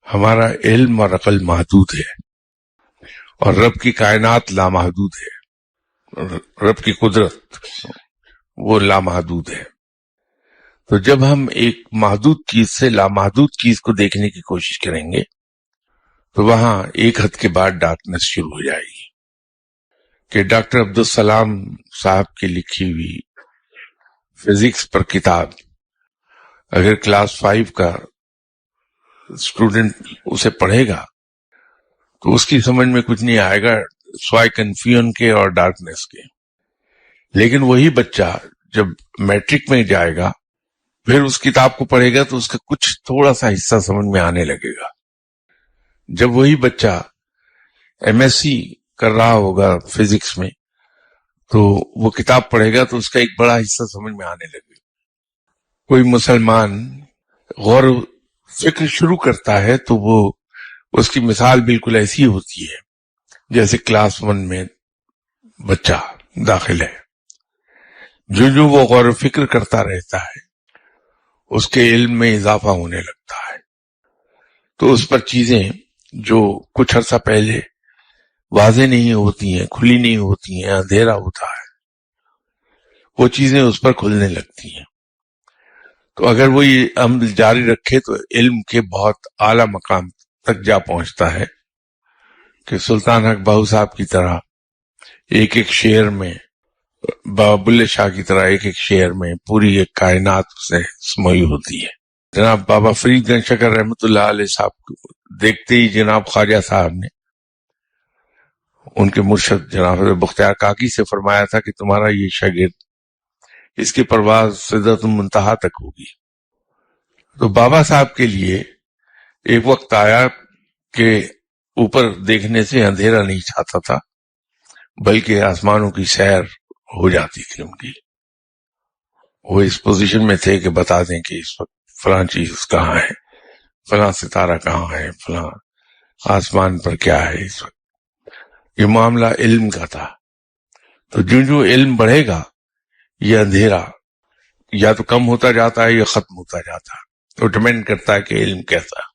ہمارا علم اور عقل محدود ہے، اور رب کی کائنات لامحدود ہے، رب کی قدرت وہ لامحدود ہے۔ تو جب ہم ایک محدود چیز سے لامحدود چیز کو دیکھنے کی کوشش کریں گے تو وہاں ایک حد کے بعد ڈارکنس شروع ہو جائے گی۔ کہ ڈاکٹر عبدالسلام صاحب کی لکھی ہوئی فزکس پر کتاب اگر کلاس 5 کا اسٹوڈنٹ اسے پڑھے گا تو اس کی سمجھ میں کچھ نہیں آئے گا سوائے کنفیوژن کے اور ڈارکنس کے۔ لیکن وہی بچہ جب میٹرک میں جائے گا پھر اس کتاب کو پڑھے گا تو اس کا کچھ تھوڑا سا حصہ سمجھ میں آنے لگے گا۔ جب وہی بچہ ایم ایس سی کر رہا ہوگا فزکس میں تو وہ کتاب پڑھے گا تو اس کا ایک بڑا حصہ سمجھ میں آنے لگے گا۔ کوئی مسلمان غور و فکر شروع کرتا ہے تو وہ اس کی مثال بالکل ایسی ہوتی ہے جیسے کلاس 1 میں بچہ داخل ہے۔ جو وہ غور و فکر کرتا رہتا ہے اس کے علم میں اضافہ ہونے لگتا ہے، تو اس پر چیزیں جو کچھ عرصہ پہلے واضح نہیں ہوتی ہیں، کھلی نہیں ہوتی ہیں، اندھیرا ہوتا ہے، وہ چیزیں اس پر کھلنے لگتی ہیں۔ تو اگر وہ یہ عمل جاری رکھے تو علم کے بہت اعلیٰ مقام تک جا پہنچتا ہے کہ سلطان حق بہو صاحب کی طرح ایک ایک شعر میں، بابا بلے شاہ کی طرح ایک ایک شعر میں پوری ایک کائنات سے سموئی ہوتی ہے۔ جناب بابا فرید گنج شکر رحمۃ اللہ علیہ صاحب کو دیکھتے ہی جناب خواجہ صاحب نے ان کے مرشد جناب بختیار کاکی سے فرمایا تھا کہ تمہارا یہ شاگرد اس کی پرواز سدرۃ المنتہا تک ہوگی۔ تو بابا صاحب کے لیے ایک وقت آیا کہ اوپر دیکھنے سے اندھیرا نہیں چھاتا تھا بلکہ آسمانوں کی سیر ہو جاتی تھی ان کی۔ وہ اس پوزیشن میں تھے کہ بتا دیں کہ اس وقت فلاں چیز کہاں ہے، فلاں ستارہ کہاں ہے، فلاں آسمان پر کیا ہے اس وقت۔ یہ معاملہ علم کا تھا۔ تو جو علم بڑھے گا یہ اندھیرا یا تو کم ہوتا جاتا ہے یا ختم ہوتا جاتا ہے، تو ڈیپینڈ کرتا ہے کہ علم کیسا ہے۔